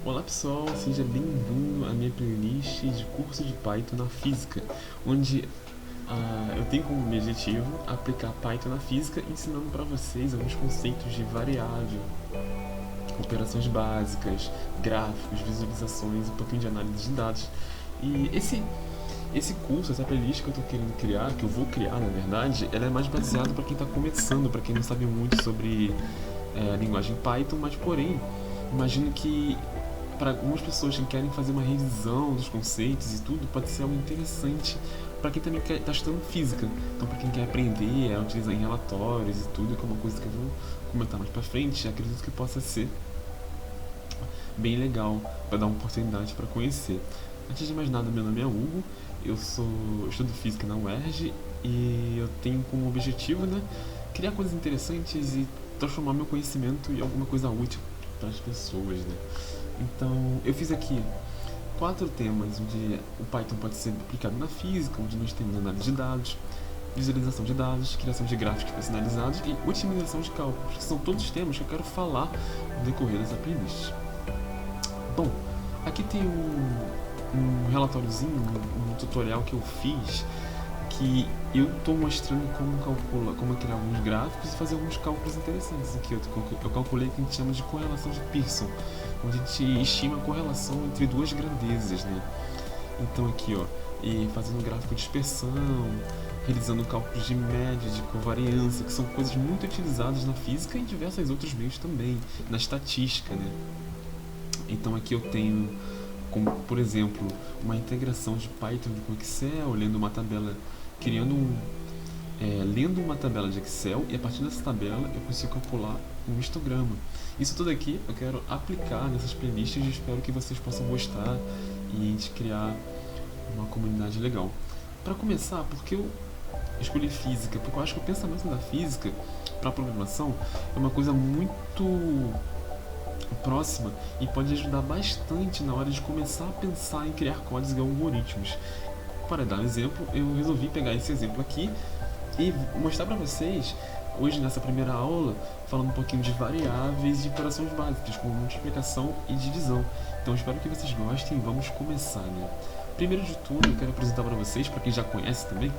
Olá pessoal, seja bem-vindo à minha playlist de curso de Python na física, onde eu tenho como objetivo aplicar Python na física, ensinando para vocês alguns conceitos de variável, operações básicas, gráficos, visualizações, um pouquinho de análise de dados. E esse curso, essa playlist que eu estou querendo criar, que eu vou criar na verdade, ela é mais baseada para quem está começando, para quem não sabe muito sobre a linguagem Python, mas porém, imagino que para algumas pessoas que querem fazer uma revisão dos conceitos e tudo, pode ser algo interessante para quem também está estudando física. Então, para quem quer aprender a utilizar em relatórios e tudo, que é uma coisa que eu vou comentar mais para frente, acredito que possa ser bem legal para dar uma oportunidade para conhecer. Antes de mais nada, meu nome é Hugo, estudo física na UERJ e eu tenho como objetivo, né, criar coisas interessantes e transformar meu conhecimento em alguma coisa útil para as pessoas, né? Então, eu fiz aqui 4 temas onde o Python pode ser aplicado na física, onde nós temos análise de dados, visualização de dados, criação de gráficos personalizados e otimização de cálculos, que são todos os temas que eu quero falar no decorrer dessa playlist. Bom, aqui tem um relatóriozinho, um tutorial que eu fiz, que eu estou mostrando como criar alguns gráficos e fazer alguns cálculos interessantes. Aqui eu calculei o que a gente chama de correlação de Pearson, onde a gente estima a correlação entre duas grandezas, né? Então aqui, ó, e fazendo gráfico de dispersão, realizando cálculos de média, de covariância, que são coisas muito utilizadas na física e em diversos outros meios também, na estatística, né? Então aqui eu tenho, como, por exemplo, uma integração de Python com Excel, lendo uma tabela, lendo uma tabela de Excel, e a partir dessa tabela eu consigo calcular um histograma. Isso tudo aqui eu quero aplicar nessas playlists e espero que vocês possam gostar e a gente criar uma comunidade legal. Para começar, porque eu escolhi física? Porque eu acho que o pensamento da física para a programação é uma coisa muito próxima e pode ajudar bastante na hora de começar a pensar em criar códigos e algoritmos. Para dar um exemplo, eu resolvi pegar esse exemplo aqui e mostrar para vocês, hoje nessa primeira aula, falando um pouquinho de variáveis e de operações básicas, como multiplicação e divisão. Então espero que vocês gostem e vamos começar, né? Primeiro de tudo, eu quero apresentar para vocês, para quem já conhece também,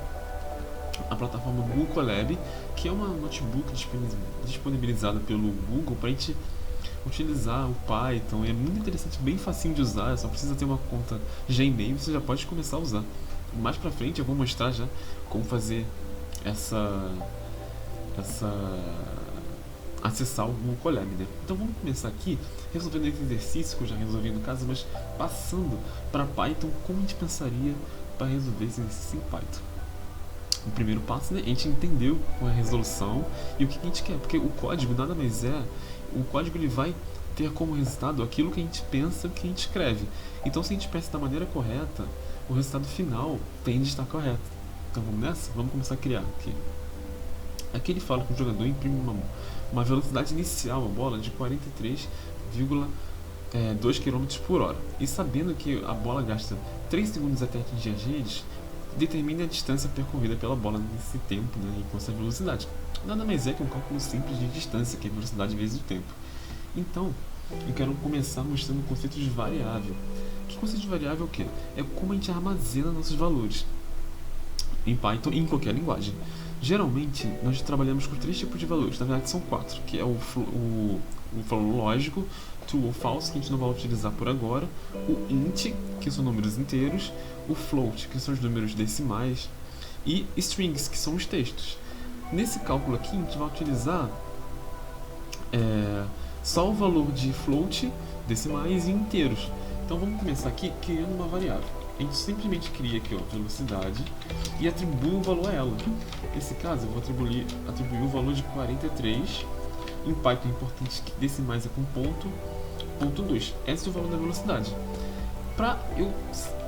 a plataforma Google Colab, que é uma notebook disponibilizada pelo Google para a gente utilizar o Python. É muito interessante, bem facinho de usar, só precisa ter uma conta Gmail e você já pode começar a usar. Mais pra frente eu vou mostrar já como fazer acessar o Google Colab, né? Então vamos começar aqui resolvendo esse exercício que eu já resolvi no caso, mas passando para Python, como a gente pensaria para resolver esse exercício em Python. O primeiro passo, né, a gente entendeu qual é a resolução e o que a gente quer, porque o código nada mais é, o código ele vai ter como resultado aquilo que a gente pensa, que a gente escreve. Então, se a gente pensa da maneira correta, o resultado final tende a estar correto. Então vamos nessa? Vamos começar a criar aqui. Aqui ele fala que o jogador imprime uma velocidade inicial, uma bola de 43,2 km por hora. E sabendo que a bola gasta 3 segundos até atingir as redes, determine a distância percorrida pela bola nesse tempo, né, e com essa velocidade. Nada mais é que um cálculo simples de distância, que é velocidade vezes o tempo. Então, eu quero começar mostrando o conceito de variável. Que conceito de variável é o quê? É como a gente armazena nossos valores em Python e em qualquer linguagem. Geralmente, nós trabalhamos com 3 tipos de valores, na verdade são 4, que é o valor lógico, true ou false, que a gente não vai utilizar por agora, o int, que são números inteiros, o float, que são os números decimais, e strings, que são os textos. Nesse cálculo aqui, a gente vai utilizar só o valor de float, decimais e inteiros. Então vamos começar aqui criando uma variável. A gente simplesmente cria aqui, ó, velocidade e atribui um valor a ela. Nesse caso, eu vou atribuir o valor de 43. Em Python é importante que decimais é com ponto 2. Esse é o valor da velocidade. Para eu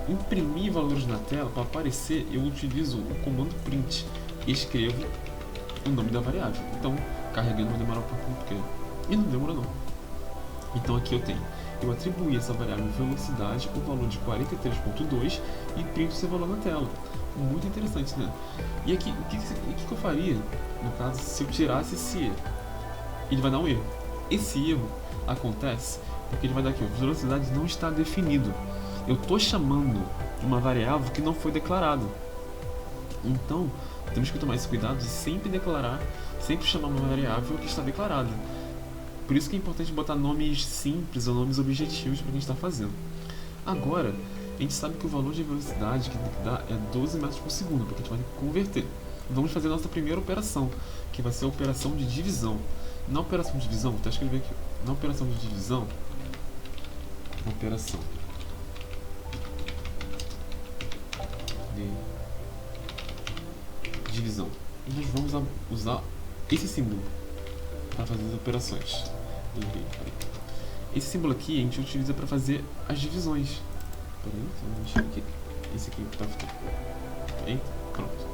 imprimir valores na tela, para aparecer, eu utilizo o comando print e escrevo o nome da variável. Então, carregando vai demorar um pouquinho, porque... e não demora não. Então aqui eu atribuí essa variável velocidade, o valor de 43.2 e printo esse valor na tela. Muito interessante, né? E aqui, o que eu faria, no caso, se eu tirasse esse erro? Ele vai dar um erro. Esse erro acontece Porque ele vai dar aqui, ó, velocidade não está definido. Eu estou chamando de uma variável que não foi declarada. Então, temos que tomar esse cuidado de sempre declarar, sempre chamar uma variável que está declarada. Por isso que é importante botar nomes simples ou nomes objetivos para o que a gente está fazendo. Agora, a gente sabe que o valor de velocidade que tem que dar é 12 metros por segundo, porque a gente vai converter. Vamos fazer a nossa primeira operação, que vai ser a operação de divisão. Na operação de divisão, vou até escrever aqui, na operação de divisão, operação de divisão, nós vamos usar esse símbolo para fazer as operações. Esse símbolo aqui a gente utiliza para fazer as divisões. Peraí, vou mexer aqui. Esse aqui tá ficando. Eita, pronto.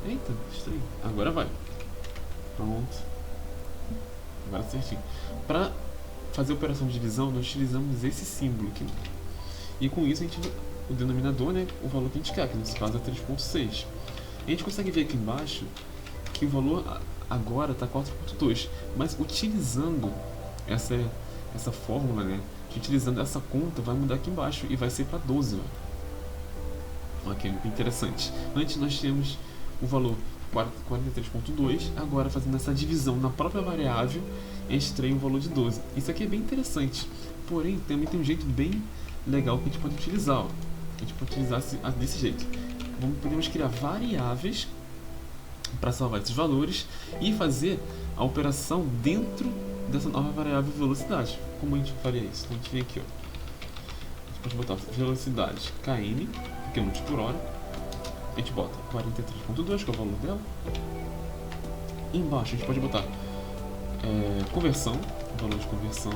Eita, estranho. Agora vai. Pronto. Agora certinho. Para fazer a operação de divisão, nós utilizamos esse símbolo aqui. E com isso a gente, o denominador, né, o valor que a gente quer, que nesse caso é 3.6. A gente consegue ver aqui embaixo que o valor agora está 4.2, mas utilizando essa fórmula, né, utilizando essa conta, vai mudar aqui embaixo e vai ser para 12. Olha que interessante. Antes nós tínhamos o valor 43.2, agora fazendo essa divisão na própria variável, a gente tem o valor de 12. Isso aqui é bem interessante, porém também tem um jeito bem legal que a gente pode utilizar. Ó. A gente pode utilizar desse jeito. Podemos criar variáveis para salvar esses valores e fazer a operação dentro dessa nova variável velocidade. Como a gente faria isso? Então a gente vem aqui, ó. A gente pode botar velocidade km, km por hora. A gente bota 43.2, que é o valor dela. E embaixo a gente pode botar conversão, o valor de conversão,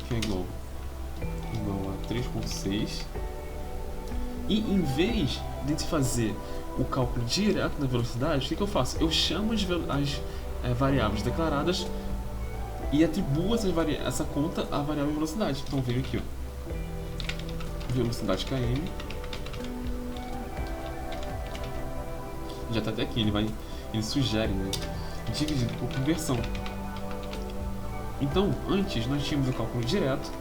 que é igual a 3.6. E em vez de gente fazer o cálculo direto na velocidade, o que eu faço? Eu chamo as variáveis declaradas e atribuo essa conta à variável velocidade. Então venho aqui, ó, velocidade km, já está até aqui, ele sugere, né, dividido por conversão. Então antes nós tínhamos o cálculo direto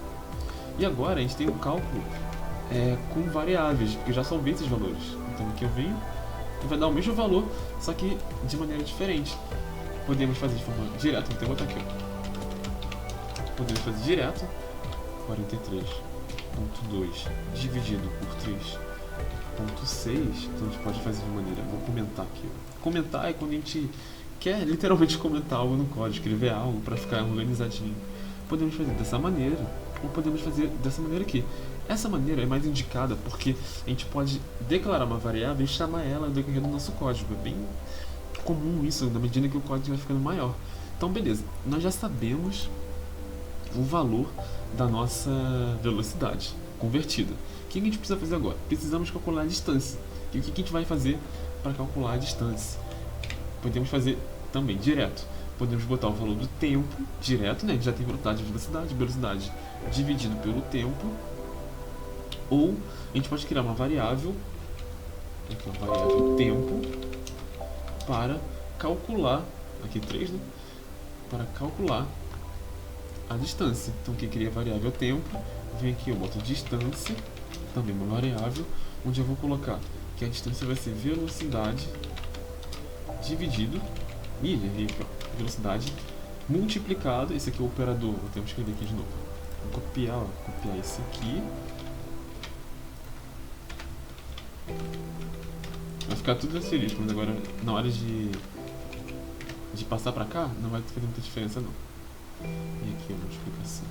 e agora a gente tem o cálculo com variáveis, porque eu já salvei esses valores. Então aqui eu venho e vai dar o mesmo valor, só que de maneira diferente. Podemos fazer de forma direta, vou até botar aqui, ó. Podemos fazer direto 43.2 dividido por 3.6. Então a gente pode fazer de maneira, vou comentar aqui, ó. Comentar é quando a gente quer literalmente comentar algo no código, escrever algo para ficar organizadinho. Podemos fazer dessa maneira ou podemos fazer dessa maneira aqui. Essa maneira é mais indicada porque a gente pode declarar uma variável e chamar ela decorrer do nosso código. É bem comum isso na medida que o código vai ficando maior. Então beleza, nós já sabemos o valor da nossa velocidade convertida. O que a gente precisa fazer agora? Precisamos calcular a distância. E o que a gente vai fazer para calcular a distância? Podemos fazer também direto. Podemos botar o valor do tempo direto, né? Já tem velocidade dividido pelo tempo. Ou a gente pode criar uma variável, aqui uma variável tempo, para calcular, aqui 3, né? Para calcular a distância. Então aqui cria a variável tempo, vem aqui eu boto distância, também uma variável, onde eu vou colocar que a distância vai ser velocidade dividido, velocidade multiplicado, esse aqui é o operador, vou ter que escrever aqui de novo. Vou copiar esse aqui. Vai ficar tudo asterisco, mas agora na hora de passar pra cá não vai fazer muita diferença não. E aqui a multiplicação.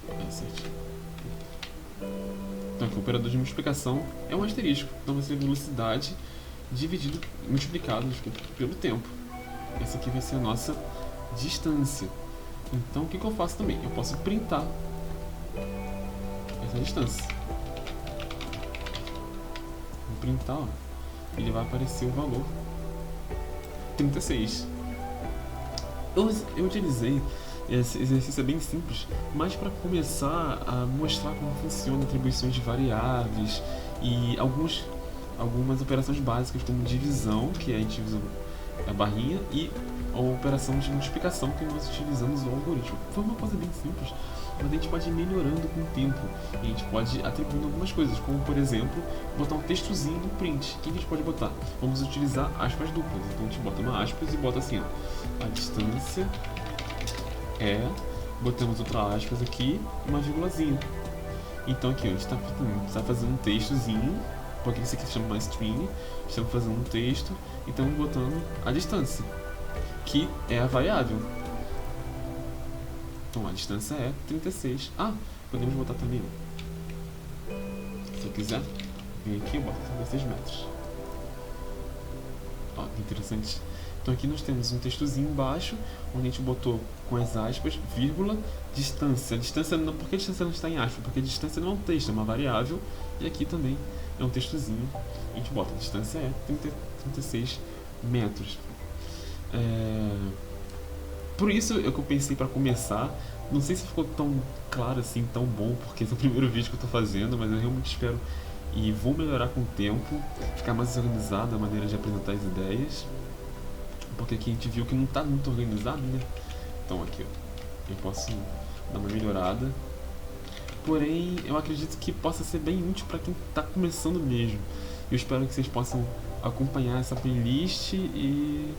Então, certinho. Então aqui o operador de multiplicação é um asterisco. Então vai ser velocidade multiplicado pelo tempo. Essa aqui vai ser a nossa distância. Então o que eu faço também? Eu posso printar essa distância. Vou printar, ó, ele vai aparecer o valor 36. Eu utilizei esse exercício, é bem simples, mas para começar a mostrar como funciona atribuições de variáveis e algumas operações básicas como divisão, que a gente a barrinha e a operação de multiplicação que nós utilizamos o algoritmo. Foi uma coisa bem simples, mas a gente pode ir melhorando com o tempo. E a gente pode atribuindo algumas coisas, como por exemplo, botar um textozinho no print. O que a gente pode botar? Vamos utilizar aspas duplas. Então a gente bota uma aspas e bota assim, ó, a distância é, botamos outra aspas aqui, uma vírgulazinha. Então aqui, ó, a gente está fazendo um textozinho, porque isso aqui se chama uma string, estamos fazendo um texto e estamos botando a distância, que é a variável. Então a distância é 36. Ah, podemos botar também, ó, se eu quiser, vem aqui e boto 36 metros. Ó, que interessante. Então aqui nós temos um textozinho embaixo, onde a gente botou com as aspas, vírgula, distância. A distância não, por que a distância não está em aspas? Porque a distância não é um texto, é uma variável. E aqui também é um textozinho. A gente bota, a distância é 36 metros. Por isso é que eu pensei para começar. Não sei se ficou tão claro assim, tão bom, porque esse é o primeiro vídeo que eu estou fazendo, mas eu realmente espero e vou melhorar com o tempo, ficar mais organizado a maneira de apresentar as ideias. Porque aqui a gente viu que não está muito organizado, né? Então aqui, ó, eu posso dar uma melhorada. Porém, eu acredito que possa ser bem útil para quem está começando mesmo. Eu espero que vocês possam acompanhar essa playlist e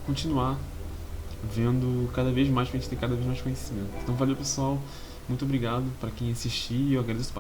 continuar vendo cada vez mais, para a gente ter cada vez mais conhecimento. Então valeu, pessoal, muito obrigado para quem assistiu, eu agradeço